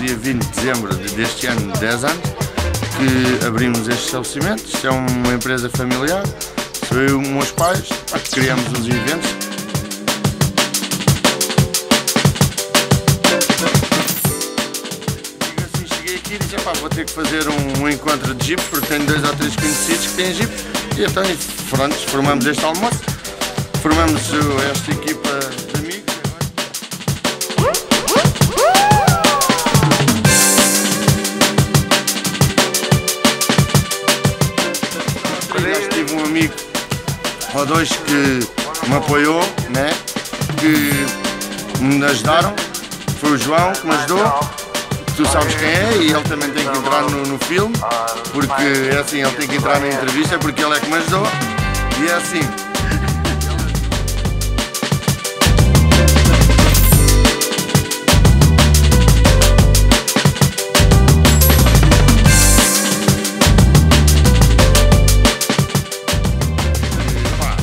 dia 20 de dezembro deste ano, 10 anos, que abrimos este estabelecimento. Isto é uma empresa familiar, sou eu e os meus pais, que criamos uns eventos. Cheguei aqui e disse, vou ter que fazer um encontro de jipes, porque tenho 2 ou 3 conhecidos que têm jipes, e então pronto, formamos este almoço, formamos esta equipa de amigos. Já tive um amigo ou 2 que me apoiou, né? Que me ajudaram, foi o João que me ajudou. Tu sabes quem é e ele também tem que entrar no filme, porque é assim, ele tem que entrar na entrevista porque ele é que me ajudou, e é assim.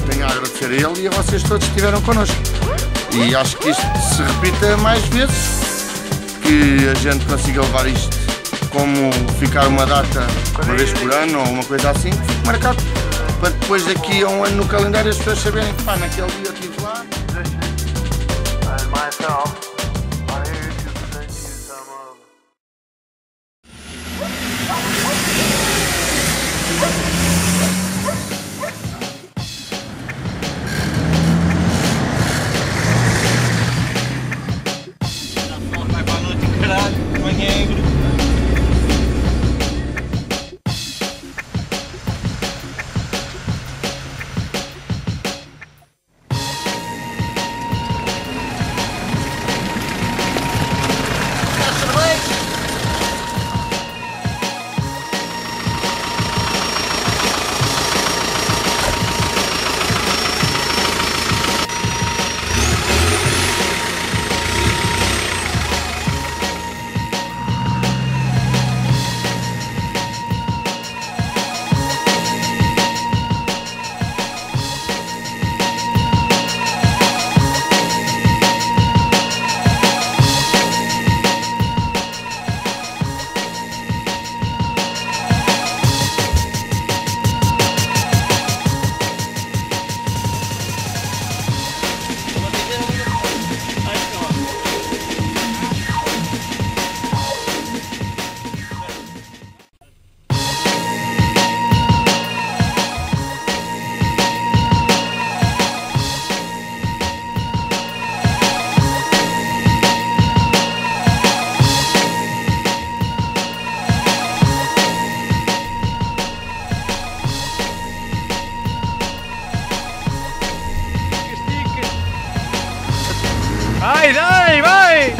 Tenho a agradecer a ele e a vocês todos que estiveram connosco, e acho que isto se repita mais vezes, que a gente consiga levar isto como ficar uma data uma vez por ano ou uma coisa assim, que fique marcado para depois daqui a um ano no calendário as pessoas saberem que naquele dia eu estive lá. Vai, vai, vai!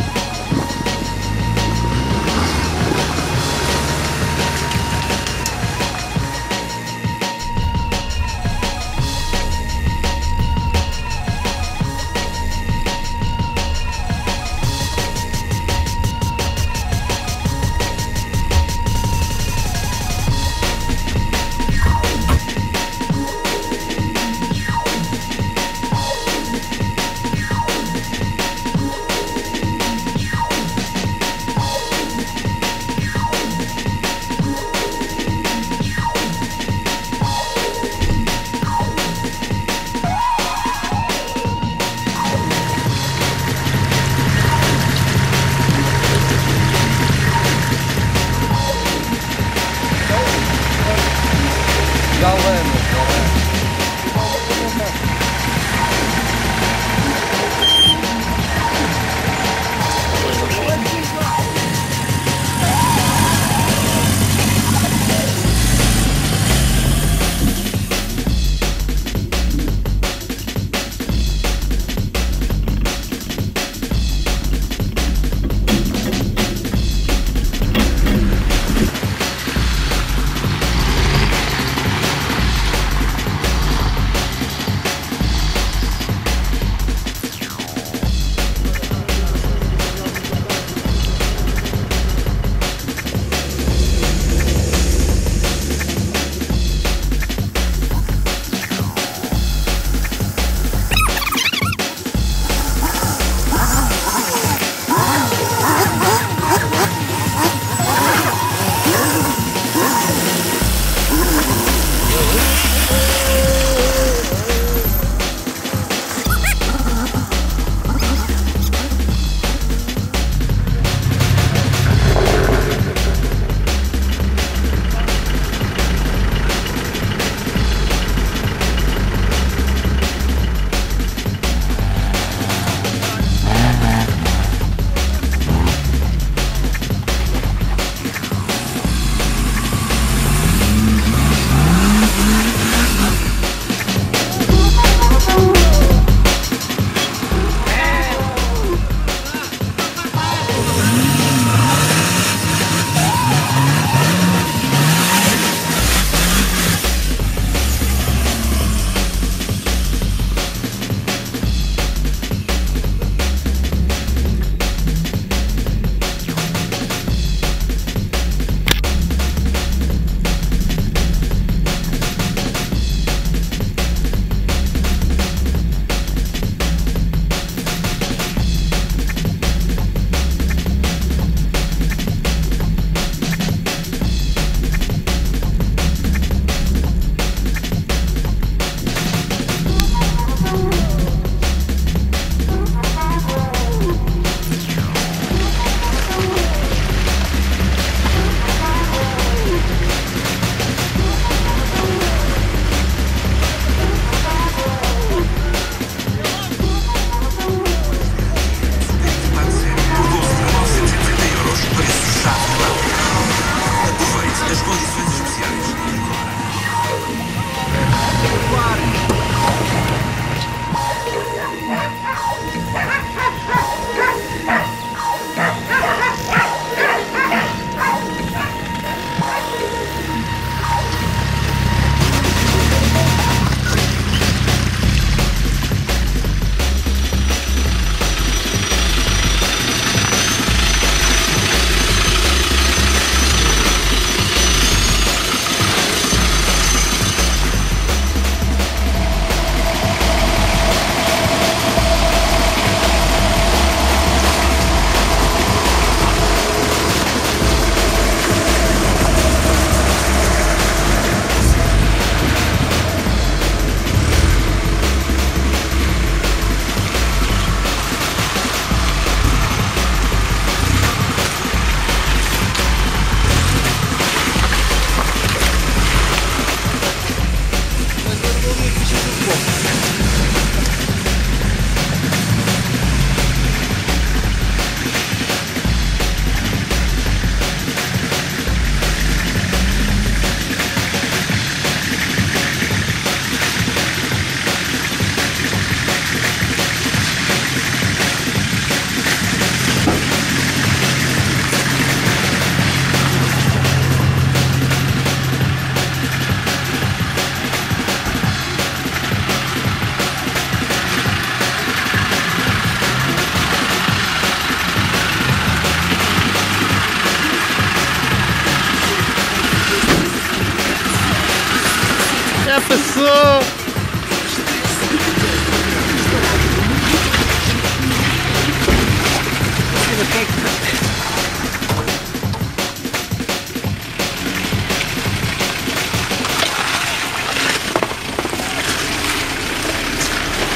passou?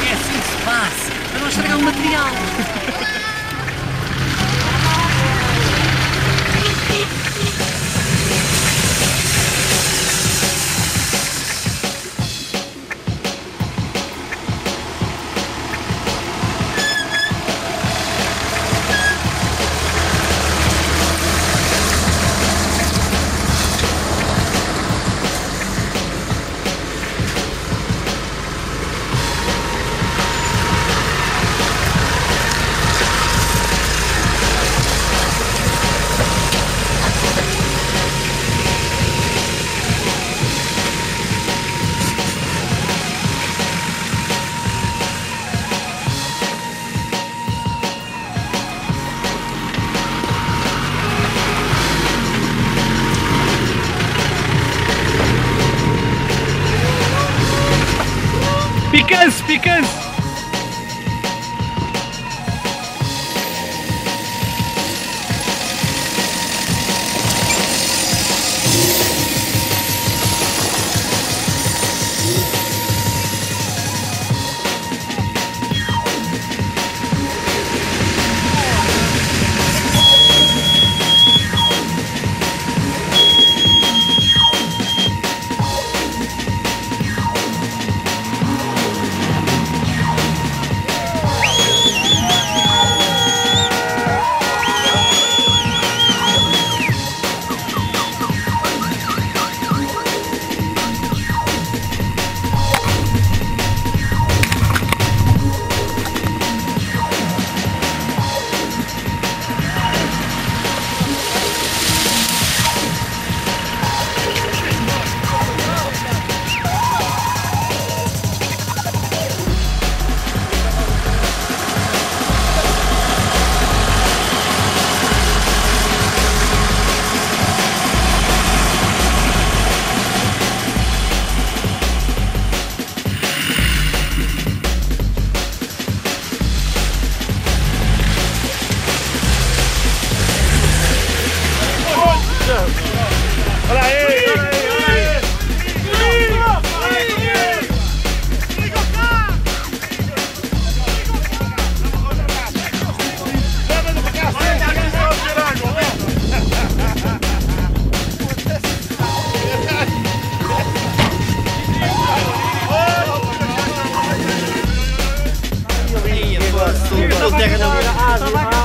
É assim que se passa, para não estragar o material. Picanço, picanço! Olha aí, olha aí, olha aí! Aí, a terra da